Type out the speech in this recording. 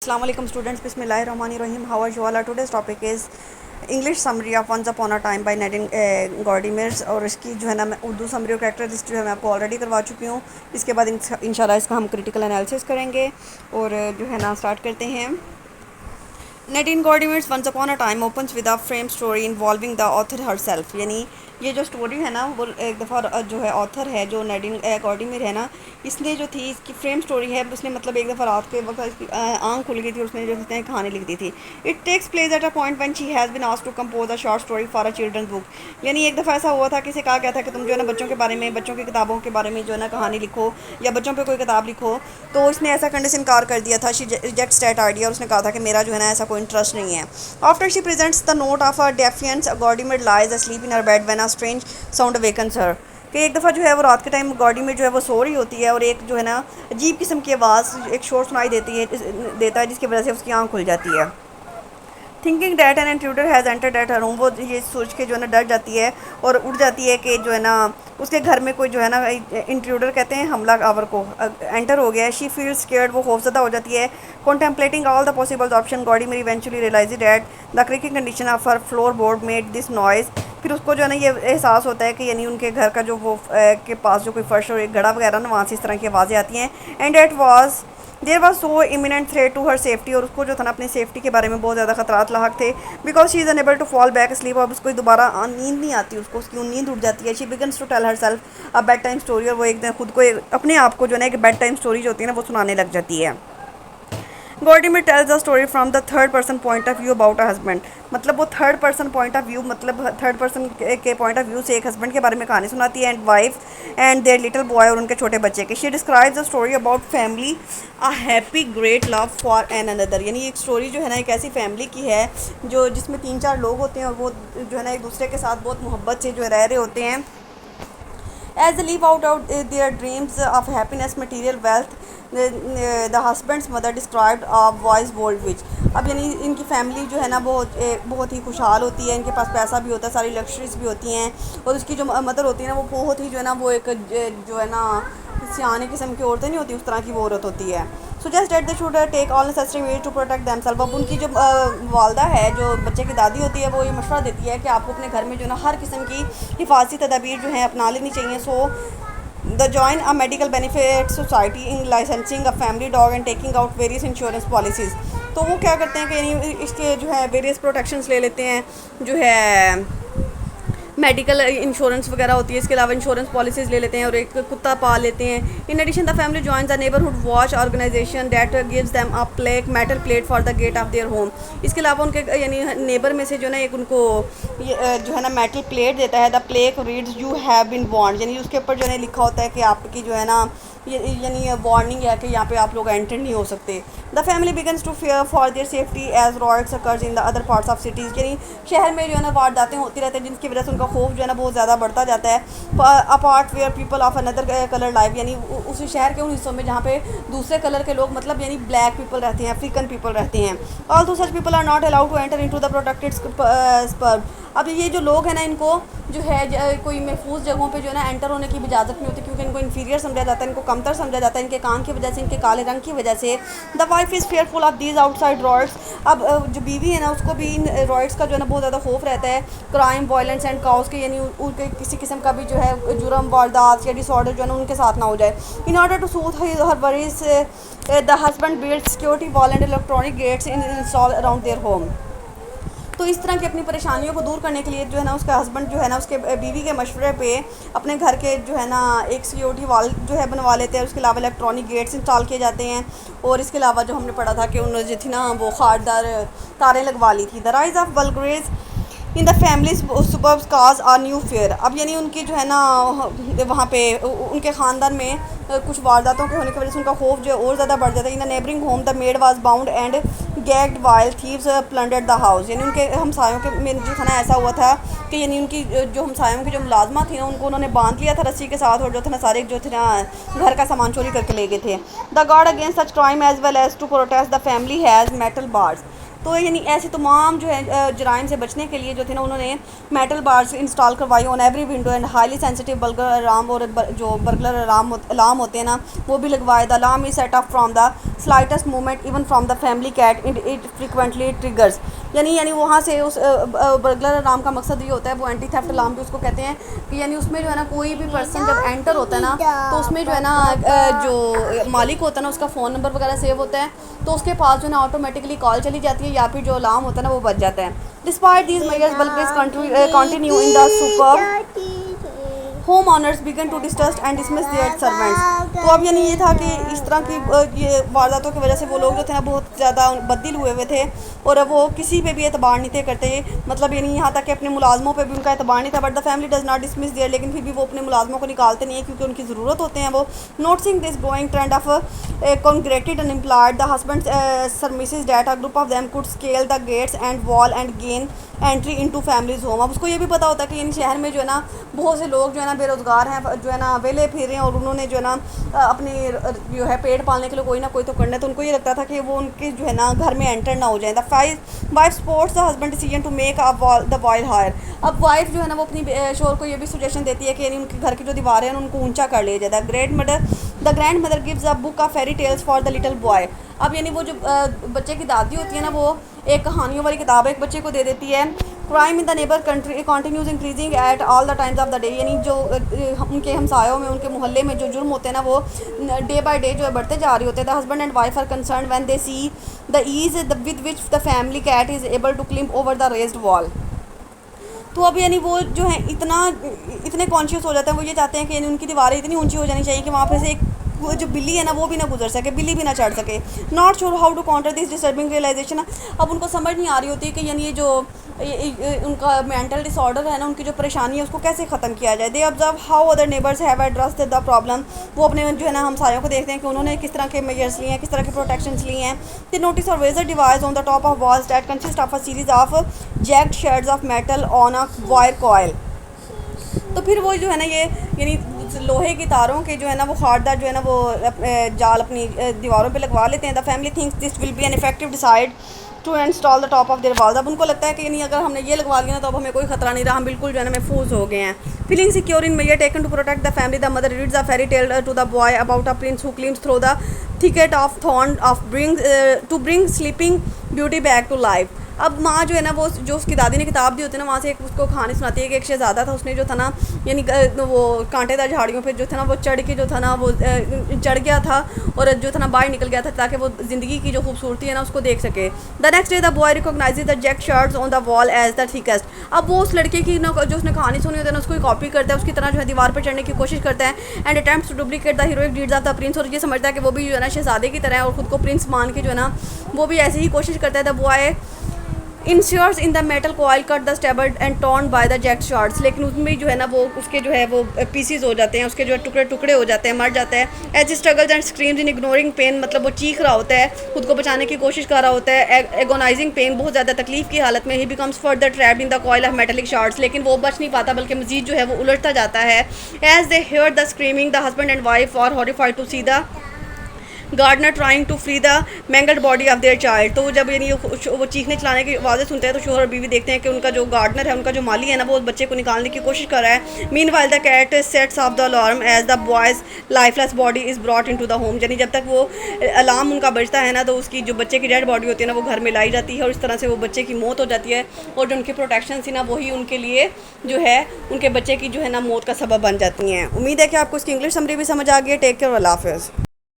Assalamu alaikum students, Bismillahirrahmanirrahim. How are you all? Today's topic is English summary of Once Upon a Time by Nadine Gordimer. اور اس کی جو ہے نا میں Urdu summary اور character list جو ہے میں آپ کو آلریڈی کروا چکی ہوں. اس کے بعد انشاءاللہ اس کا ہم کریٹیکل انالیسس کریں گے اور جو ہے نا اسٹارٹ کرتے ہیں. Nadine Gordimer's Once Upon a Time opens with a frame story involving the author herself. یعنی یہ جو سٹوری ہے نا وہ ایک دفعہ جو ہے آتھر ہے جو نیڈین گارڈیمر ہے نا، اس نے جو تھی اس کی فریم سٹوری ہے. اس نے مطلب ایک دفعہ رات کے وقت اس کی آنکھ کھل گئی تھی اور اس نے جو ہے کہانی لکھ دی تھی. It takes place at a point when she has been asked to compose a short story for a children book. یعنی ایک دفعہ ایسا ہوا تھا کہ اسے کہا گیا تھا کہ تم جو ہے نا بچوں کے بارے میں، بچوں کی کتابوں کے بارے میں جو ہے نا کہانی لکھو یا بچوں پہ کوئی کتاب لکھو. تو اس نے ایسا کرنے سے انکار کر دیا تھا. شی ریجیکٹس دیٹ آئیڈیا. اور اس نے کہا تھا کہ میرا جو ہے نا ایسا کوئی انٹرسٹ نہیں ہے. After she presents the note of her defiance, Gordimer lies asleep in her bed when a strange sound awakens her. کہ ایک دفعہ جو ہے وہ رات کے ٹائم گارڈیمر جو ہے وہ سو رہی ہوتی ہے اور ایک جو ہے نا عجیب قسم کی آواز، ایک شور سنائی دیتا ہے جس کی وجہ سے اس کی آنکھ کھل جاتی ہے. Thinking that an intruder has entered at her room. وہ یہ سوچ کے جو ہے نا ڈر جاتی ہے اور اٹھ جاتی ہے کہ جو ہے نا اس کے گھر میں کوئی جو ہے نا انٹروڈر کہتے ہیں حملہ آور کو انٹر ہو گیا ہے. She feel scared. وہ خوفزدہ ہو جاتی ہے. Contemplating all the possible option Gordimer eventually realised that the creaking condition of her floor board made this noise. پھر اس کو جو ہے نا یہ احساس ہوتا ہے کہ یعنی ان کے گھر کا جو وہ کے پاس جو کوئی فرش اور ایک گڑا وغیرہ نا وہاں سے اس طرح کی آوازیں آتی ہیں. And it was there was so imminent threat to her safety. اور اس کو جو تھا نا اپنی سیفٹی کے بارے میں بہت زیادہ خطرات لاحق تھے. Because she is unable to fall back asleep. اب اس کو دوبارہ نیند نہیں آتی، اس کو اس کی نیند اٹھ جاتی ہے. She begins to tell herself a bed time story. اور وہ ایک دن خود کو اپنے آپ کو جو ہے نا ایک بیڈ ٹائم اسٹوری جو ہوتی ہے نا وہ سنانے لگ جاتی ہے. Gordimer tells the story from the third person point of view about a husband. مطلب وہ third person point of view, مطلب تھرڈ پرسن کے پوائنٹ آف ویو سے ایک ہسبینڈ کے بارے میں کہانی سناتی ہے. And wife and their little boy. اور ان کے چھوٹے بچے کی. She describes the story about family a happy great love for an اندر. یعنی ایک اسٹوری جو ہے نا ایک ایسی فیملی کی ہے جو جس میں 3-4 لوگ ہوتے ہیں اور وہ جو ہے نا ایک دوسرے کے ساتھ بہت محبت سے جو ہے رہ رہے ہوتے ہیں. As they live out their dreams of happiness, material wealth, the husband's mother described a wise world which. اب یعنی ان کی فیملی جو ہے نا بہت ہی خوشحال ہوتی ہے. ان کے پاس پیسہ بھی ہوتا ہے، ساری لکشریز بھی ہوتی ہیں. اور اس کی جو مدر ہوتی ہے نا وہ بہت ہی جو ہے نا وہ ایک جو ہے نا سیانے قسم کی عورتیں نہیں ہوتی، اس طرح کی وہ عورت ہوتی ہے. Suggest that they should take all necessary measures to protect themselves. اب ان کی جو والدہ ہے جو بچے کی دادی ہوتی ہے وہ یہ مشورہ دیتی ہے کہ آپ کو اپنے گھر میں جو ہے نا ہر قسم کی حفاظتی تدابیر جو ہیں اپنا لینی چاہیے. سو the join a medical benefit society in licensing a family dog and taking out various insurance policies. تو وہ کیا کرتے ہیں کہ یعنی اس کے جو ہے ویریس پروٹیکشنز لے لیتے ہیں، جو ہے میڈیکل انشورنس وغیرہ ہوتی ہے، اس کے علاوہ انشورنس پالیسیز لے لیتے ہیں اور ایک کتا پال لیتے ہیں. In addition the family joins a neighbourhood watch organisation that gives them a plaque metal plate for the gate of their home. اس کے علاوہ ان کے یعنی نیبر میں سے جو ہے نا ایک ان کو جو ہے نا میٹل پلیٹ دیتا ہے. The plaque reads you have been warned. یعنی اس کے اوپر جو ہے لکھا ہوتا ہے کہ آپ کی جو ہے نا یعنی وارننگ ہے کہ یہاں پہ آپ لوگ انٹر نہیں ہو سکتے. The family begins to fear for their safety as riots occurs in the other parts of cities. یعنی شہر میں جو ہے نا وارداتیں ہوتی رہتی ہیں جن کی وجہ سے ان کا خوف جو ہے نا بہت زیادہ بڑھتا جاتا ہے. Apart where people of another colour life. یعنی اسی شہر کے ان حصوں میں جہاں پہ دوسرے کلر کے لوگ مطلب یعنی بلیک پیپل رہتے ہیں، افریقن پیپل رہتے ہیں. Also such people are not allowed to enter into the protected suburb. اب یہ جو لوگ ہیں نا ان کو جو ہے کوئی محفوظ جگہوں پہ جو ہے نا انٹر ہونے کی اجازت نہیں ہوتی کیونکہ ان کو انفیریئر سمجھا جاتا ہے، ان کو کمتر سمجھا جاتا ہے ان کے کان کی وجہ سے، ان کے کالے رنگ کی وجہ سے. The wife is fearful of these out side rights. اب جو بیوی ہے نا اس کو بھی ان رائٹس کا جو ہے نا بہت زیادہ خوف رہتا ہے. کرائم، وائلنس اینڈ کاؤس کے یعنی ان کے کسی قسم کا بھی جو ہے جرم، واردات یا ڈس آرڈر جو ہے نا ان کے ساتھ نہ ہو جائے. In order to soothe her worries the husband build security wall and electronic gates install around their home. تو اس طرح کی اپنی پریشانیوں کو دور کرنے کے لیے جو ہے نا اس کا ہسبینڈ جو ہے نا اس کے بیوی کے مشورے پہ اپنے گھر کے جو ہے نا ایک سیکورٹی وال جو ہے بنوا لیتے ہیں. اس کے علاوہ الیکٹرانک گیٹس انسٹال کیے جاتے ہیں. اور اس کے علاوہ جو ہم نے پڑھا تھا کہ انہوں نے جو تھی نا وہ خاردار تاریں لگوا لی تھی. The rise of burglaries in the families suburbs cause are new fear. اب یعنی ان کی جو ہے نا وہاں پہ ان کے خاندان میں کچھ وارداتوں کے ہونے کی وجہ سے ان کا خوف جو ہے اور زیادہ بڑھ جاتا ہے. In the neighbouring home the maid was bound and gagged while thieves plundered the house. یعنی ان کے ہمسایوں کے میں جو تھا نا ایسا ہوا تھا کہ یعنی ان کی جو ہمسایوں کی جو ملازمہ تھی نا ان کو انہوں نے باندھ لیا تھا رسی کے ساتھ اور جو تھا نا سارے جو تھے نا گھر کا سامان چوری کر کے لے گئے تھے. The guard against such crime as well as to protect the family has metal bars. تو یعنی ایسے تمام جو ہے جرائم سے بچنے کے لیے جو تھے نا انہوں نے میٹل بارز انسٹال کروائی on every window and highly sensitive burglar alarm, اور جو برگلر الارم ہوتے ہیں نا وہ بھی لگوائے. The alarm is set up from the slightest moment even from the family cat it frequently triggers. یعنی وہاں سے اس برگلر الارم کا مقصد یہ ہوتا ہے، وہ اینٹی تھیفٹ الارم بھی اس کو کہتے ہیں، کہ یعنی اس میں جو ہے نا کوئی بھی پرسن جب انٹر ہوتا ہے نا تو اس میں جو ہے نا جو مالک ہوتا ہے نا اس کا فون نمبر وغیرہ سیو ہوتا ہے، تو اس کے پاس جو ہے نا آٹومیٹکلی کال چلی جاتی ہے یا پھر جو الارم ہوتا ہے نا وہ بج جاتا ہے. ڈسپائٹ دیز میجرز بلکہ continue in the super home owners began to distrust and dismiss their servants. تو اب یعنی یہ تھا کہ اس طرح کی یہ وارداتوں کی وجہ سے وہ لوگ جو تھے نا بہت زیادہ بددل ہوئے تھے، اور وہ کسی پہ بھی اعتبار نہیں تھے کرتے، مطلب یعنی یہاں تک کہ اپنے ملازموں پہ بھی ان کا اعتبار نہیں تھا. But the family does not dismiss their, لیکن پھر بھی وہ اپنے ملازموں کو نکالتے نہیں ہیں کیونکہ ان کی ضرورت ہوتے ہیں وہ. Noticing this growing trend of congregated and employed, the husband surmises that a group of them could scale the gates and wall and gain entry into family's home. اب اس کو یہ بھی پتا ہوتا ہے کہ یعنی شہر میں جو ہے نا بہت سے لوگ جو ہے نا بے روزگار ہیں، جو ہے نا ویلے پھر رہے ہیں، اور انہوں نے جو ہے نا اپنی جو ہے پیٹ پالنے کے لیے کوئی نہ کوئی تو کرنا ہے، تو ان کو یہ لگتا تھا کہ وہ ان کے جو ہے نا گھر میں انٹر نہ ہو جائیں. The wife supports the husband decision to make the wall higher. اب وائف جو ہے نا وہ اپنی شوہر کو یہ بھی سجیشن دیتی ہے کہ یعنی ان کے گھر کی جو دیواریں ہیں ان کو اونچا کر لیا جائے. The grandmother gives a book of fairy tales for the little boy. اب یعنی وہ جو بچے کی دادی ہوتی ہے نا وہ ایک کہانیوں والی کتاب ایک بچے کو دے دیتی ہے. Crime in the neighbour country continues increasing at all the times of the day. یعنی جو ان کے ہمسایوں میں، ان کے محلے میں جو جرم ہوتے ہیں نا وہ ڈے بائی ڈے جو ہے بڑھتے جا رہے ہوتے ہیں. The husband and wife are concerned when they see the ease with which the family cat is able to climb over the raised wall. تو اب یعنی وہ جو ہے اتنے کانشیس ہو جاتے ہیں، وہ یہ چاہتے ہیں کہ یعنی ان کی دیواریں اتنی اونچی ہو جانی چاہیے کہ وہاں پہ سے ایک وہ جو بلی ہے نا وہ بھی نہ گزر سکے، بلی بھی نہ چڑھ سکے. Not sure how to counter this disturbing realisation. اب ان کو سمجھ نہیں آ رہی ہوتی کہ یعنی یہ جو ان کا مینٹل ڈس آرڈر ہے نا، ان کی جو پریشانی ہے اس کو کیسے ختم کیا جائے. They observe how other neighbours have addressed the problem. وہ اپنے جو ہے نا ہمسایوں کو دیکھتے ہیں کہ انہوں نے کس طرح کے میجرس لیے ہیں، کس طرح کے پروٹیکشنس لیے ہیں. They notice or razor device on the top of walls that consist of a series of jagged shards of metal on a wire coil. تو پھر وہ جو ہے نا یہ یعنی لوہے کی تاروں کے جو ہے نا وہ خاردار جو ہے نا وہ جال اپنی دیواروں پہ لگوا لیتے ہیں. The family thinks this will be an effective decide to install the top of their walls. اب ان کو لگتا ہے کہ یعنی اگر ہم نے یہ لگوا لیا نا تو اب ہمیں کوئی خطرہ نہیں رہا، ہم بالکل جو ہے نا محفوظ ہو گئے ہیں. Feeling secure in major taken to protect the family. The mother reads a fairy tale to the boy about a prince who climbs through the thicket of thorn of to bring Sleeping Beauty back to life. اب ماں جو ہے نا وہ جو اس کی دادی نے کتاب دی ہوتی ہے نا وہاں سے اس کو کہانی سناتی ہے کہ ایک شہزادہ تھا، اس نے جو تھا نا یعنی وہ کانٹے دار جھاڑیوں پہ جو تھا نا وہ چڑھ کے جو تھا نا وہ چڑھ گیا تھا اور جو تھا نا باہر نکل گیا تھا تاکہ وہ زندگی کی جو خوبصورتی ہے نا اس کو دیکھ سکے. The next day the boy recognises the jagged shards on the wall as دا تھکسٹ. اب وہ اس لڑکے کی جو اس نے کہانی سنی ہوتی ہے نا اس کو کاپی کرتا ہے، اس کی طرح جو ہے دیوار پہ چڑھنے کی کوشش کرتا ہے and attempts to duplicate the heroic deeds of the prince. اور یہ سمجھتا ہے کہ وہ بھی جو ہے نا شہزادے کی طرح ہے اور خود کو پرنس مان کے جو ہے نا وہ بھی ایسے ہی کوشش کرتا ہے. The boy ensures in the metal coil cut the stabbed and torn by the jagged shards. لیکن اس میں جو ہے نا وہ اس کے جو ہے وہ پیسز ہو جاتے ہیں، اس کے جو ہے ٹکڑے ہو جاتے ہیں، مر جاتا ہے. As struggles and screams in ignoring pain. مطلب وہ چیخ رہا ہوتا ہے، خود کو بچانے کی کوشش کر رہا ہوتا ہے. ایگونائزنگ پین، بہت زیادہ تکلیف کی حالت میں. He becomes further trapped in the coil of metallic shards. لیکن وہ بچ نہیں پاتا بلکہ مزید جو ہے وہ الٹتا جاتا ہے. As they hear the screaming the husband and wife are horrified to see the gardener trying to free the mangled body of their child. تو جب یعنی وہ چیخنے چلانے کی آوازیں سنتے ہیں تو شوہر اور بیوی دیکھتے ہیں کہ ان کا جو گارڈنر ہے، ان کا جو مالی ہے نا وہ بچے کو نکالنے کی کوشش کر رہا ہے. Meanwhile the cat sets off the alarm as the boy's lifeless body is brought into the home. یعنی جب تک وہ الارم ان کا بجتا ہے نا تو اس کی جو بچے کی ڈیڈ باڈی ہوتی ہے نا وہ گھر میں لائی جاتی ہے اور اس طرح سے وہ بچے کی موت ہو جاتی ہے. اور جو ان کی پروٹیکشن تھی نا وہی ان کے لیے جو ہے ان کے بچے کی جو ہے نا موت کا سبب بن جاتی ہیں. امید ہے کہ آپ کو اس کی انگلش سمری بھی سمجھ آ گئی ہے. ٹیک کیئر، اللہ حافظ.